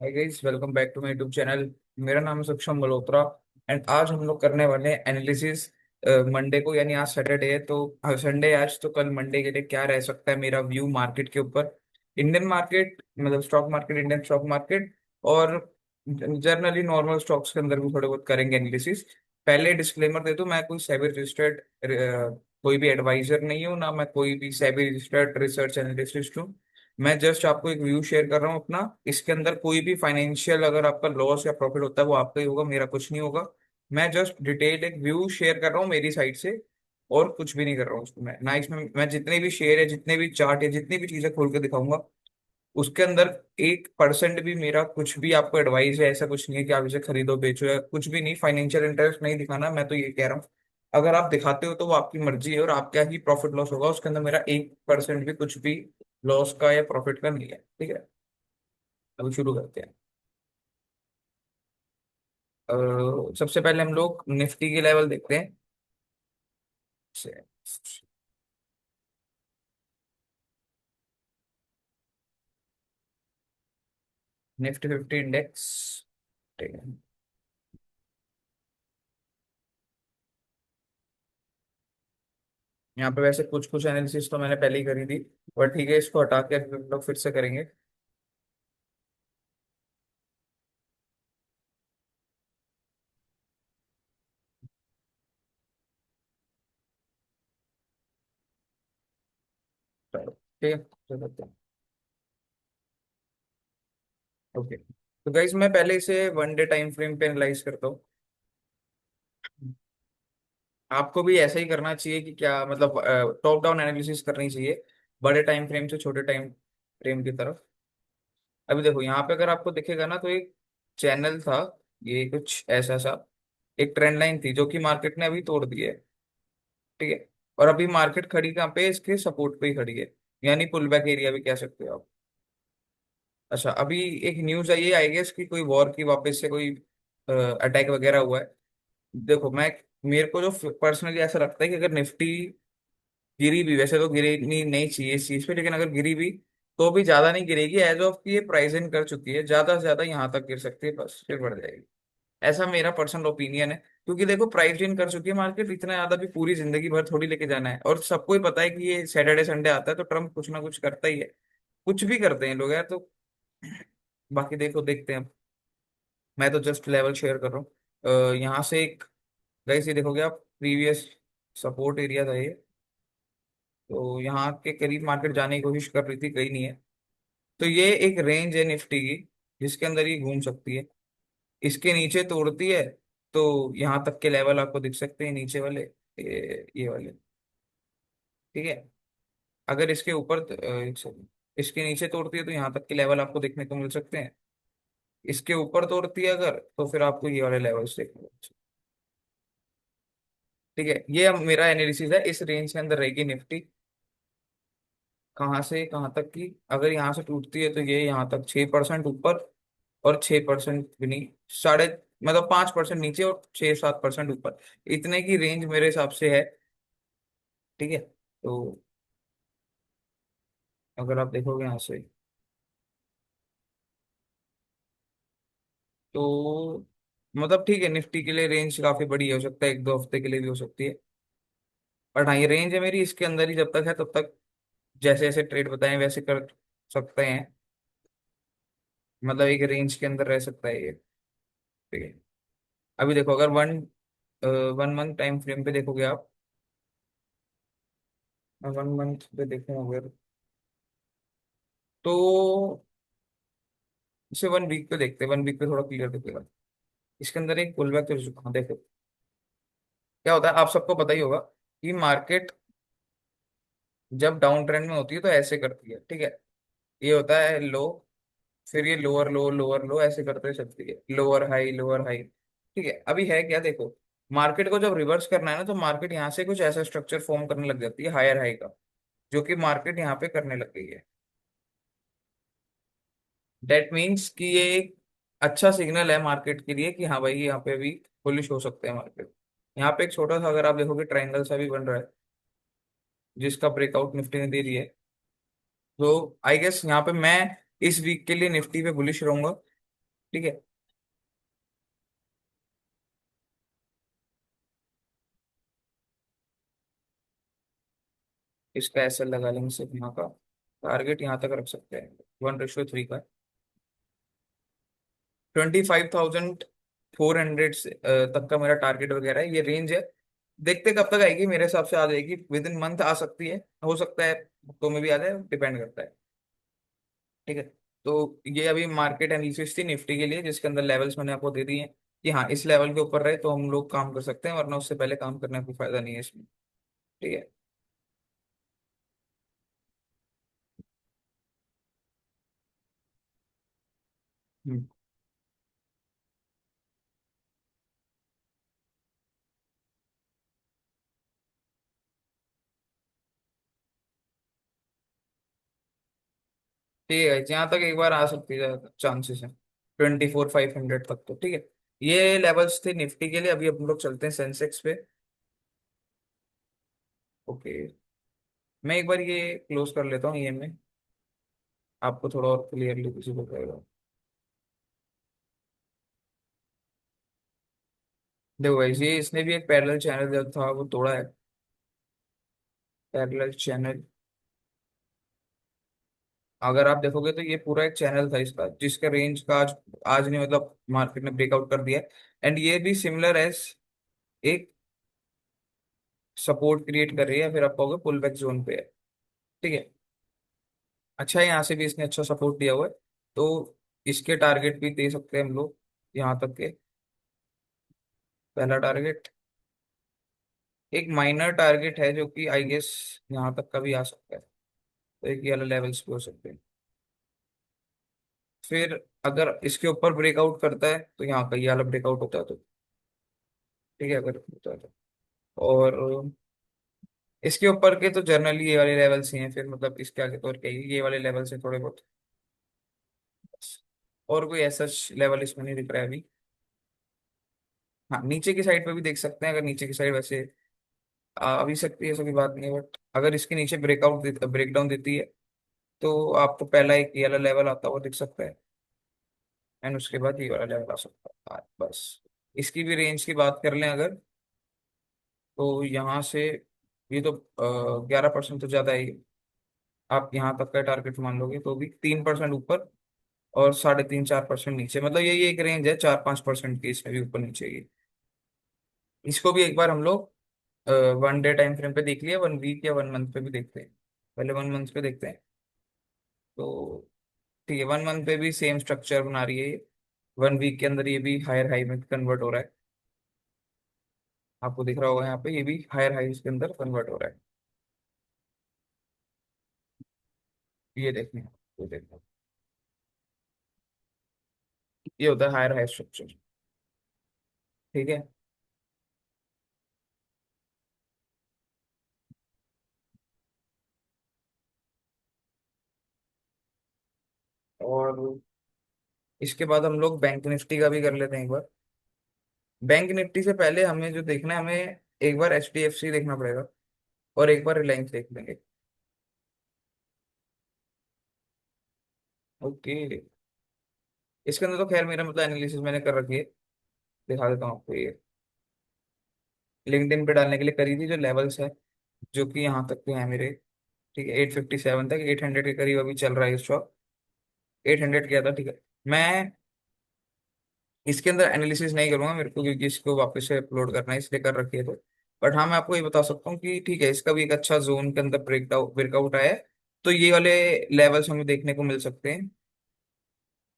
Hi guys, welcome back to my YouTube channel. मेरा नाम है सक्षम मल्होत्रा। एंड आज हम लोग करने वाले हैं एनालिसिस मंडे को, यानी आज सैटरडे है तो संडे आज, तो कल मंडे के लिए क्या रह सकता है मेरा व्यू मार्केट के ऊपर। इंडियन मार्केट मतलब stock market, Indian stock market और जनरली नॉर्मल स्टॉक्स के अंदर भी थोड़े बहुत करेंगे एनालिसिस। पहले डिस्क्लेमर दे दूं, मैं कोई सेबी रजिस्टर्ड कोई भी एडवाइजर नहीं हूँ, ना मैं कोई भी सेबी रजिस्टर्ड रिसर्च एनालिस्ट हूँ। मैं जस्ट आपको एक व्यू शेयर कर रहा हूँ अपना। इसके अंदर कोई भी फाइनेंशियल अगर आपका लॉस या प्रॉफिट होता है वो आपका ही होगा, मेरा कुछ नहीं होगा। मैं जस्ट डिटेल एक व्यू शेयर कर रहा हूँ मेरी साइड से, और कुछ भी नहीं कर रहा हूँ उसमें। ना इसमें मैं जितने भी शेयर है, जितने भी चार्ट है, जितनी भी चीजें खोल के दिखाऊंगा, उसके अंदर 1% भी मेरा कुछ भी आपको एडवाइस है। ऐसा कुछ नहीं है कि आप इसे खरीदो बेचो या कुछ भी नहीं। फाइनेंशियल इंटरेस्ट नहीं दिखाना, मैं तो ये कह रहा हूँ। अगर आप दिखाते हो तो वो आपकी मर्जी है, और आपका ही प्रॉफिट लॉस होगा। उसके अंदर मेरा 1% भी कुछ भी लॉस का या प्रॉफिट का नहीं है। ठीक है, अभी शुरू करते हैं। सबसे पहले हम लोग निफ्टी के लेवल देखते हैं। Nifty 50 index. ठीक है, यहाँ पे वैसे कुछ कुछ एनालिसिस तो मैंने पहले ही करी थी, बट ठीक है, इसको हटा के हम लोग फिर से करेंगे। चलो, ठीक है, चलो करते हैं। ओके, तो गाइज मैं पहले इसे वन डे टाइम फ्रेम पे एनालाइज करता हूँ। आपको भी ऐसा ही करना चाहिए कि क्या मतलब, टॉप डाउन एनालिसिस करनी चाहिए, बड़े टाइम फ्रेम से छोटे टाइम फ्रेम की तरफ। अभी देखो यहाँ पे अगर आपको दिखेगा ना, तो एक चैनल था, ये कुछ ऐसा सा एक ट्रेंड लाइन थी जो कि मार्केट ने अभी तोड़ दी है। ठीक है, और अभी मार्केट खड़ी कहाँ पे है? इसके सपोर्ट पे ही खड़ी है, यानी पुल बैक एरिया भी कह सकते हो आप। अच्छा, अभी एक न्यूज आई है आई गेस कि कोई वॉर की वापस से कोई अटैक वगैरह हुआ है। देखो मैं, मेरे को जो पर्सनली ऐसा लगता है कि अगर निफ्टी गिरी भी, वैसे तो गिरनी नहीं चाहिए इस चीज पे, लेकिन अगर गिरी भी तो भी ज्यादा नहीं गिरेगी। एज ऑफ की ये प्राइस इन कर चुकी है, ज्यादा से ज्यादा यहाँ तक गिर सकती है, बस फिर बढ़ जाएगी। ऐसा मेरा पर्सनल ओपिनियन है, क्योंकि देखो प्राइस इन कर चुकी है मार्केट। इतना ज्यादा भी पूरी जिंदगी भर थोड़ी लेके जाना है, और सबको ही पता है कि ये सैटरडे संडे आता है तो ट्रम्प कुछ ना कुछ करता ही है। कुछ भी करते हैं लोग यार, तो बाकी देखो, देखते हैं। मैं तो जस्ट लेवल शेयर कर रहा हूँ। यहाँ से एक, गाइस ये देखोगे आप, प्रीवियस सपोर्ट एरिया था ये। तो यहाँ के करीब मार्केट जाने की कोशिश कर रही थी, कहीं नहीं है। तो ये एक रेंज है निफ्टी की, जिसके अंदर ये घूम सकती है। इसके नीचे तोड़ती है तो यहाँ तक के लेवल आपको दिख सकते हैं, नीचे वाले, ये वाले। ठीक है, अगर इसके ऊपर एक सेकंड, इसके नीचे तोड़ती है तो यहाँ तक के लेवल आपको देखने को मिल सकते हैं। इसके ऊपर तोड़ती है अगर, तो फिर आपको ये वाले लेवल्स देखने को मिल सकते हैं। ठीक है, ये अब मेरा एनालिसिस है, इस रेंज के अंदर रहेगी निफ्टी। कहाँ से कहाँ तक की? अगर यहाँ से टूटती है तो ये यहाँ तक 6% ऊपर, और 6% भी नहीं, साढ़े, मतलब 5% नीचे और 6-7% ऊपर, इतने की रेंज मेरे हिसाब से है। ठीक है, तो अगर आप देखोगे यहाँ से, तो मतलब ठीक है, निफ्टी के लिए रेंज काफी बड़ी हो सकता है, 1-2 हफ्ते के लिए भी हो सकती है। बट हाँ, ये रेंज है मेरी, इसके अंदर ही जब तक है तब तक जैसे जैसे ट्रेड बताएं वैसे कर सकते हैं। मतलब एक रेंज के अंदर रह सकता है ये। ठीक है, अभी देखो, अगर वन मंथ टाइम फ्रेम पे देखोगे आप, वन मंथ पे देखूं अगर, तो इसे 1 वीक पे देखते हैं। 1 वीक पे थोड़ा क्लियर दिखेगा। इसके अंदर एक पुल बैक कर चुका हूं, देखो क्या होता है। आप सबको पता ही होगा कि मार्केट जब डाउन ट्रेंड में होती है तो ऐसे करती है। ठीक है, ये होता है लो, फिर ये लोअर लो लोअर लो ऐसे करते चलती है, लोअर हाई लोअर हाई। ठीक है, अभी है क्या, देखो मार्केट को जब रिवर्स करना है ना, तो मार्केट यहाँ से कुछ ऐसा स्ट्रक्चर फॉर्म करने लग जाती है हायर हाई का, जो कि मार्केट यहाँ पे करने लग गई है। डेट मीन्स कि ये एक अच्छा सिग्नल है मार्केट के लिए कि हाँ भाई, यहाँ पे भी बुलिश हो सकते हैं मार्केट। यहाँ पे एक छोटा सा, अगर आप देखोगे, ट्रायंगल सा भी बन रहा है, जिसका ब्रेकआउट निफ्टी ने दे दिया है। तो आई गेस यहाँ पे मैं इस वीक के लिए निफ्टी पे बुलिश रहूंगा। ठीक है। इसका ऐसा लगा लेंगे सिर्फ यहाँ का टारगेट यहाँ तक रख सकते हैं 1:3 का। 25,400 तक का मेरा टारगेट वगैरह है, ये रेंज है। देखते कब तक आएगी, मेरे हिसाब से आ जाएगी विद इन मंथ आ सकती है, हो सकता है हफ्तों में भी आ जाए, डिपेंड करता है। ठीक है। तो ये अभी मार्केट एनालिसिस थी निफ्टी के लिए, जिसके अंदर लेवल्स मैंने आपको दे दिए हैं कि हाँ इस लेवल के ऊपर रहे तो हम लोग काम कर सकते हैं, वरना उससे पहले काम करने का कोई फायदा नहीं है इसमें। ठीक है। हम्म। ठीक है, जहाँ तक एक बार आ सकती है चांसेस है 24,500 तक, तो ठीक है। ये लेवल्स थे निफ्टी के लिए। अभी हम लोग चलते हैं सेंसेक्स पे। ओके। मैं एक बार ये क्लोज कर लेता हूँ ये में, आपको थोड़ा और क्लियरली विजिबल रहेगा। देखो भाई, ये इसने भी एक पैरेलल चैनल जो था वो तोड़ा है। पैरेलल चैनल, अगर आप देखोगे तो ये पूरा एक चैनल था इसका, जिसका रेंज का आज आज ने मतलब मार्केट ने ब्रेकआउट कर दिया। एंड ये भी सिमिलर एज एक सपोर्ट क्रिएट कर रही है, फिर आप कहोगे पुल बैक जोन पे है। ठीक है। अच्छा है, यहाँ से भी इसने अच्छा सपोर्ट दिया हुआ है, तो इसके टारगेट भी दे सकते हैं हम लोग यहाँ तक के। पहला टारगेट, एक माइनर टारगेट है जो कि आई गेस यहाँ तक का भी आ सकता है, तो एक ये वाला लेवल्स भी हो सकते हैं। फिर अगर इसके ऊपर ब्रेकआउट करता है तो यहाँ का ये वाला ब्रेकआउट होता है तो ठीक है, अगर होता है तो। और इसके ऊपर के तो जनरली ये वाले लेवल्स ही हैं, फिर मतलब इसके आगे तो और क्या ही, ये वाले लेवल से थोड़े बहुत। और कोई ऐसा लेवल इसमें नहीं दिख रहा है अभी। हाँ, नीचे की साइड पे भी देख सकते हैं, अगर नीचे की साइड वैसे आ भी सकती है, ऐसा कोई बात नहीं है, बट अगर इसके नीचे ब्रेकडाउन देती है तो आपको पहला एक ये वाला लेवल आता हुआ दिख सकता है, एंड उसके बाद ये वाला लेवल आ सकता है। बस इसकी भी रेंज की बात कर लें अगर, तो यहाँ से ये तो 11% तो ज्यादा है। आप यहाँ तक का टारगेट मान लोगे तो भी 3% ऊपर और 3.5-4% नीचे, मतलब यही एक रेंज है 4-5% की, इसमें भी ऊपर नीचे की। इसको भी एक बार हम लोग 1 डे टाइम फ्रेम पे देख लिया, 1 वीक या 1 मंथ पे भी देखते हैं। पहले 1 मंथ पे देखते हैं। तो ठीक है, 1 मंथ पे भी सेम स्ट्रक्चर बना रही है ये। 1 वीक के अंदर ये भी हायर हाई में कन्वर्ट हो रहा है। आपको दिख रहा होगा यहाँ पे, ये भी हायर हाई के अंदर कन्वर्ट हो रहा है। ये देखने, ये देखो, ये होता है हायर हाई स्ट्रक्चर। ठीक है। और इसके बाद हम लोग बैंक निफ्टी का भी कर लेते हैं एक बार। बैंक निफ्टी से पहले हमें जो देखना है, हमें एक बार HDFC देखना पड़ेगा और एक बार रिलायंस देख लेंगे। ओके। इसके अंदर तो खैर मेरा मतलब एनालिसिस मैंने कर रखी है, दिखा देता हूँ आपको ये। लिंक्डइन पे डालने के लिए करी थी जो लेवल्स है, जो कि यहाँ तक के हैं मेरे। ठीक है, 857 तक, 800 के करीब अभी चल रहा है स्टॉक। 800 किया था, ठीक है। मैं इसके अंदर एनालिसिस नहीं करूंगा मेरे को, क्योंकि इसको वापस से अपलोड करना है इसलिए कर रखी है तो। बट हाँ, मैं आपको ये बता सकता हूँ कि ठीक है, इसका भी एक अच्छा जोन के अंदर ब्रेकआउट आया है। तो ये वाले लेवल्स हमें देखने को मिल सकते हैं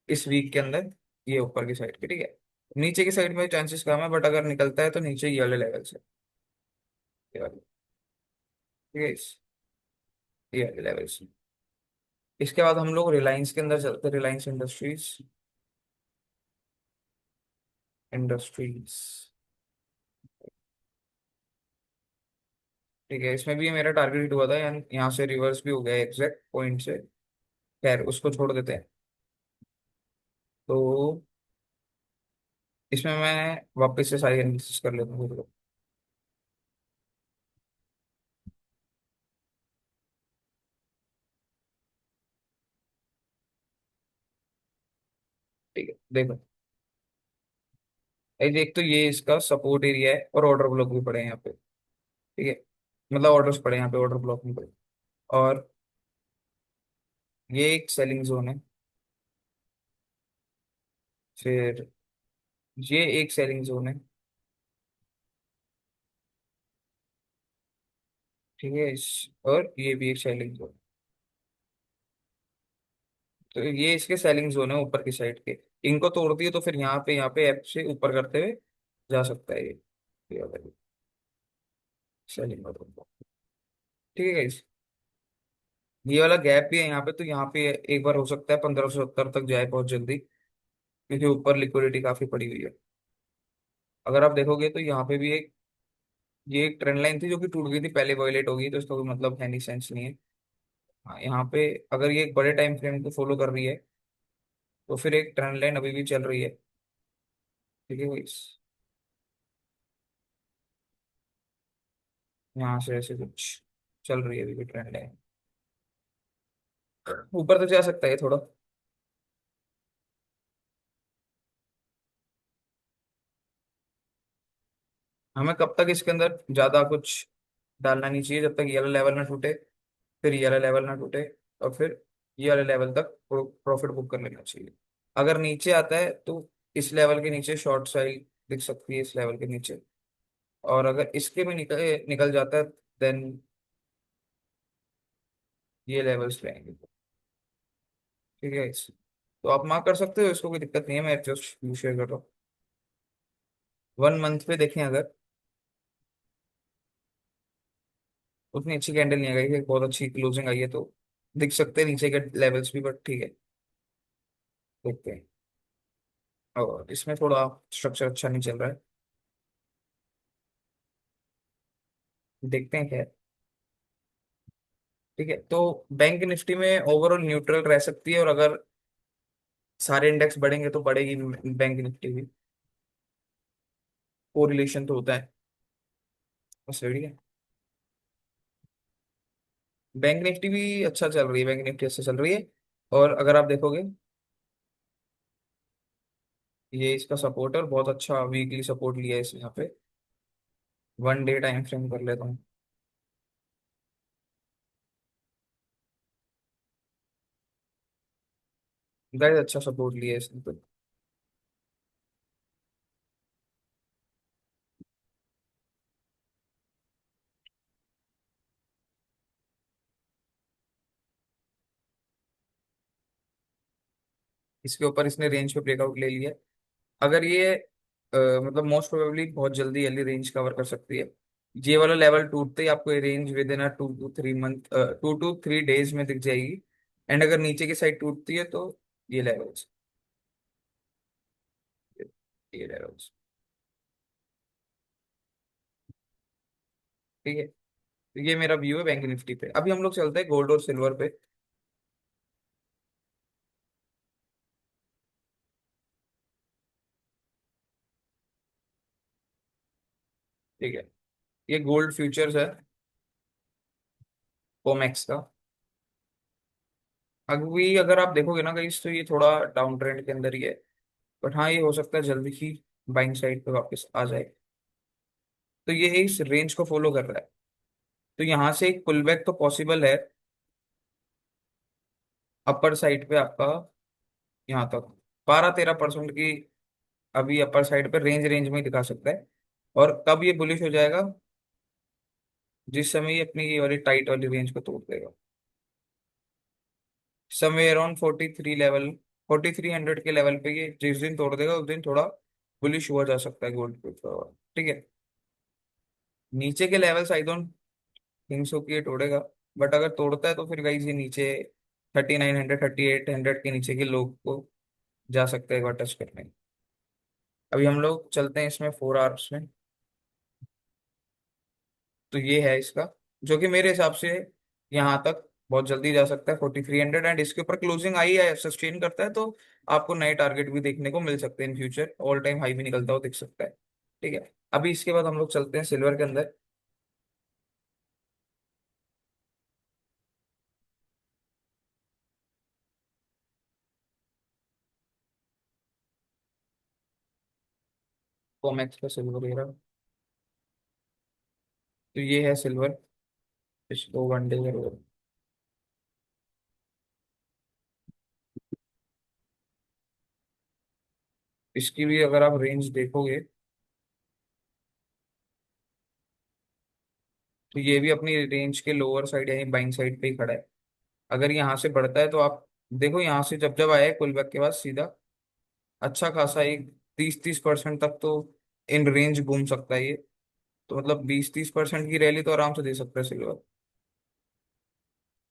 इस वीक के अंदर, ये ऊपर की साइड के। ठीक है। नीचे की साइड में चांसेस कम है, बट अगर निकलता है तो नीचे ये वाले लेवल्स है, ये वाले। ठीक है, ये वाले लेवल्स। इसके बाद हम लोग रिलायंस के अंदर चलते हैं, रिलायंस इंडस्ट्रीज। इंडस्ट्रीज, ठीक है। इसमें भी मेरा टारगेट हिट हुआ था, यहाँ से रिवर्स भी हो गया एग्जैक्ट पॉइंट से। खैर उसको छोड़ देते हैं। तो इसमें मैं वापस से सारी एनालिसिस कर लेता हूँ तो। ठीक है, देखो। एक तो ये इसका सपोर्ट एरिया है और ऑर्डर ब्लॉक भी पड़े हैं यहाँ पे। ठीक है, मतलब ऑर्डर्स पड़े हैं यहाँ पे, ऑर्डर ब्लॉक नहीं पड़े। और ये एक सेलिंग जोन है। फिर ये एक सेलिंग जोन है। ठीक है, और ये भी एक सेलिंग जोन। तो ये इसके सेलिंग जोन है ऊपर की साइड के। इनको तोड़ दिए तो फिर यहाँ पे ऐप से ऊपर करते हुए जा सकता है ये वाला सेलिंग। ठीक है guys? ये वाला गैप भी है यहाँ पे, तो यहाँ पे एक बार हो सकता है 1570 तक जाए बहुत जल्दी, क्योंकि ऊपर लिक्विडिटी काफी पड़ी हुई है। अगर आप देखोगे तो यहाँ पे भी एक, ये एक ट्रेंड लाइन थी जो कि टूट गई थी पहले, वायलेट हो गई, तो इसका कोई मतलब है नहीं, सेंस नहीं है। हाँ, यहाँ पे अगर ये एक बड़े टाइम फ्रेम को फॉलो कर रही है तो फिर एक ट्रेंड लाइन अभी भी चल रही है। ठीक है guys? यहाँ से ऐसे कुछ चल रही है अभी भी ट्रेंड लाइन। ऊपर तो जा सकता है थोड़ा। हमें कब तक इसके अंदर ज्यादा कुछ डालना नहीं चाहिए, जब तक ये वाला लेवल ना टूटे, फिर ये वाला लेवल ना टूटे, और फिर ये वाले लेवल तक प्रॉफिट बुक कर लेना चाहिए। अगर नीचे आता है तो इस लेवल के नीचे शॉर्ट साइड दिख सकती है, इस लेवल के नीचे। और अगर इसके भी निकल निकल जाता है, देन ये लेवल्स पे आएंगे। ठीक है तो आप मार्क कर सकते हो इसको, कोई दिक्कत नहीं है, मैं जस्ट शेयर कर रहा हूँ। 1 मंथ पे देखें अगर, उतनी अच्छी कैंडल नहीं आई है, बहुत अच्छी क्लोजिंग आई है, तो दिख सकते हैं नीचे के लेवल्स भी, बट ठीक है, देखते हैं। और इसमें थोड़ा स्ट्रक्चर अच्छा नहीं चल रहा है, देखते हैं क्या है। ठीक है, तो बैंक निफ्टी में ओवरऑल न्यूट्रल रह सकती है, और अगर सारे इंडेक्स बढ़ेंगे तो बढ़ेगी बैंक निफ्टी भी, कोरिलेशन तो होता है। बस सही है। बैंक निफ्टी भी अच्छा चल रही है, बैंक निफ्टी अच्छा चल रही है। और अगर आप देखोगे, ये इसका सपोर्ट है और बहुत अच्छा वीकली सपोर्ट लिया है इस यहाँ पे। 1 डे टाइम फ्रेम कर लेता हूँ। गाइस अच्छा सपोर्ट लिया है इसने तो। इसके ऊपर इसने रेंज पे ब्रेकआउट ले लिया। अगर ये मतलब मोस्ट प्रोबेबली बहुत जल्दी अर्ली रेंज कवर कर सकती है। ये वाला लेवल टूटते ही आपको ये range with in 2 to 3 month, 2 to 3 days में दिख जाएगी। एंड अगर नीचे की साइड टूटती है तो ये लेवल्स, ये लेवल्स। ठीक है, तो ये मेरा व्यू है बैंक निफ्टी पे। अभी हम लोग चलते हैं गोल्ड और सिल्वर पे। ठीक है, ये गोल्ड फ्यूचर्स है, कोमेक्स का। अभी अगर आप देखोगे ना कहीं, तो ये थोड़ा डाउन ट्रेंड के अंदर ही है, बट हाँ ये हो सकता है जल्दी ही बाइंग साइड पे वापस आ जाए। तो ये इस रेंज को फॉलो कर रहा है, तो यहाँ से एक पुल बैक तो पॉसिबल है अपर साइड पे आपका, यहाँ तक 12-13% की अभी अपर साइड पे रेंज रेंज में ही दिखा सकता है। और कब ये बुलिश हो जाएगा, जिस समय ये अपनी ये वाली टाइट वाली रेंज को तोड़ देगा, समय अराउंड 43 लेवल, 4300 के लेवल पे ये जिस दिन तोड़ देगा उस दिन थोड़ा बुलिश हुआ जा सकता है गोल्ड पे थोड़ा। ठीक है, नीचे के levels I don't think so कि ये तोड़ेगा, बट अगर तोड़ता है तो फिर गाइस ये नीचे 3900 3800 के नीचे के लोग को जा सकता है एक बार टच करने। अभी हम लोग चलते हैं इसमें 4 आवर्स में। तो ये है इसका, जो कि मेरे हिसाब से यहाँ तक बहुत जल्दी जा सकता है 4300, एंड इसके ऊपर क्लोजिंग आई है, सस्टेन करता है तो आपको नए टारगेट भी देखने को मिल सकते हैं in future, all time high भी निकलता हो दिख सकता है। ठीक है, अभी इसके बाद हम लोग चलते हैं सिल्वर के अंदर। कॉमेक्स का सिल्वर ये रहा। तो ये है सिल्वर, इसको 1 डे करो। इसकी भी अगर आप रेंज देखोगे तो ये भी अपनी रेंज के लोअर साइड यानी बाइंग साइड पे ही खड़ा है। अगर यहाँ से बढ़ता है तो आप देखो, यहाँ से जब जब आया है पुल बैक के बाद सीधा अच्छा खासा एक 30-30% तक तो इन रेंज घूम सकता है ये। तो मतलब 20-30% की रैली तो आराम से दे सकता है सिल्वर।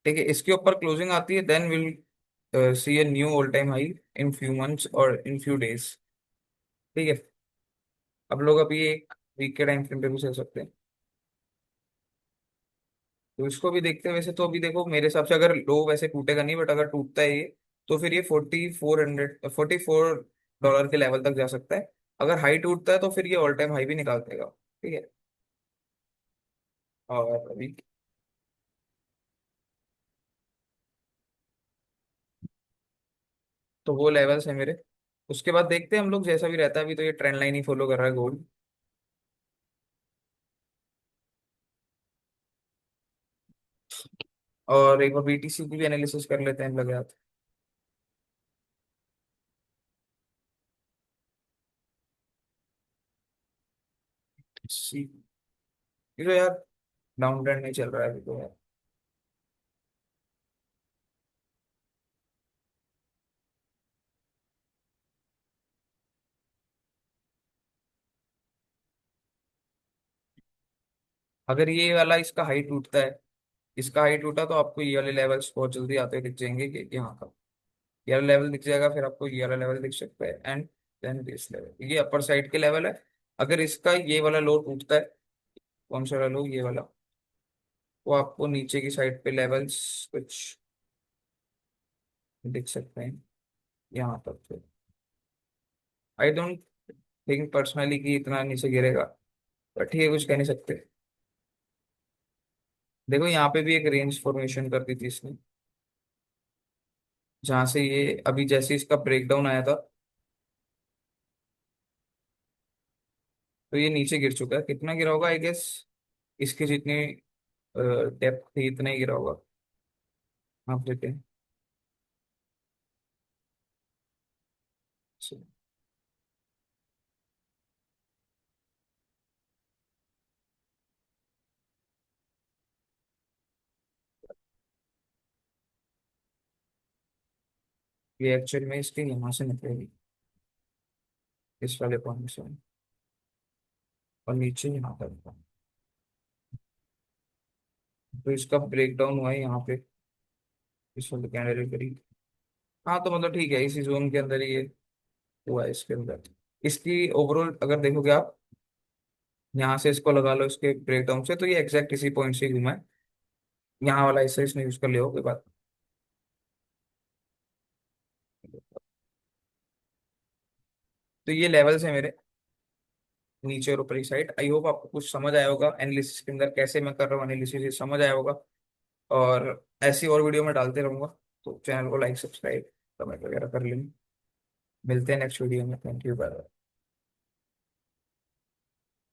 ठीक है, इसके ऊपर क्लोजिंग आती है, then will see a new all time high in few months और इन फ्यू डेज। ठीक है, अब लोग अभी एक वीक के टाइम फ्रेम पे भी चल सकते हैं। तो इसको भी देखते हैं। वैसे तो अभी देखो मेरे हिसाब से अगर लो वैसे टूटेगा नहीं, बट अगर टूटता है ये तो फिर ये 44 के लेवल तक जा सकता है। अगर हाई टूटता है तो फिर ये ऑल टाइम हाई भी निकाल देगा। ठीक है। और अभी तो वो लेवल्स है मेरे। उसके बाद देखते हैं हम लोग, जैसा भी रहता है। अभी तो ये ट्रेंड लाइन ही फॉलो कर रहा है गोल्ड। और एक बार बीटीसी की भी एनालिसिस कर लेते हैं लगे हाथ। सी ये तो यार डाउन ट्रेंड नहीं चल रहा है अभी तो यार। अगर ये वाला इसका हाई टूटता है, इसका हाई टूटा तो आपको ये वाले लेवल्स बहुत जल्दी आते हुए दिख जाएंगे कि यहाँ का ये वाला लेवल दिख जाएगा। फिर आपको ये वाला लेवल दिख सकता है, एंड देन दिस लेवल, ये अपर साइड के लेवल है। अगर इसका ये वाला लो टूटता है, कौन सा वाला लो, ये वाला, वो आपको नीचे की साइड पे लेवल्स कुछ दिख सकते हैं यहाँ तक। आई डोंट थिंक पर्सनली कि इतना नीचे गिरेगा, बट ठीक है, कुछ कह नहीं सकते। देखो यहाँ पे भी एक रेंज फॉर्मेशन कर दी थी इसने, जहां से ये अभी जैसे इसका ब्रेकडाउन आया था तो ये नीचे गिर चुका है। कितना गिरा होगा, आई गेस इसकी जितनी डेप्थ थी इतना ही गिरा होगा। आप देते हैं। So, ये एक्चुअल में इसके यहाँ से निकलेगी, इस वाले पॉइंट से, और नीचे यहाँ पर। तो इसका ब्रेकडाउन हुआ है यहाँ पे, इस वाले कैंडल करीब। हाँ तो मतलब ठीक है, इसी जोन के अंदर ही ये हुआ है इसके अंदर। इसकी ओवरऑल अगर देखोगे आप, यहाँ से इसको लगा लो इसके ब्रेकडाउन से, तो ये एग्जैक्ट इसी पॉइंट से ही घूमा है। यहाँ वाला हिस्सा इसने यूज कर लिया हो कोई बात नहीं। तो ये लेवल्स है मेरे, नीचे और ऊपर की साइड। आई होप आपको कुछ समझ आया होगा एनालिसिस के अंदर, कैसे मैं कर रहा हूँ एनालिसिस, ये समझ आया होगा। और ऐसी और वीडियो में डालते रहूंगा। तो चैनल को लाइक, सब्सक्राइब, कमेंट वगैरह कर लेंगे। मिलते हैं नेक्स्ट वीडियो में। Thank you, bye.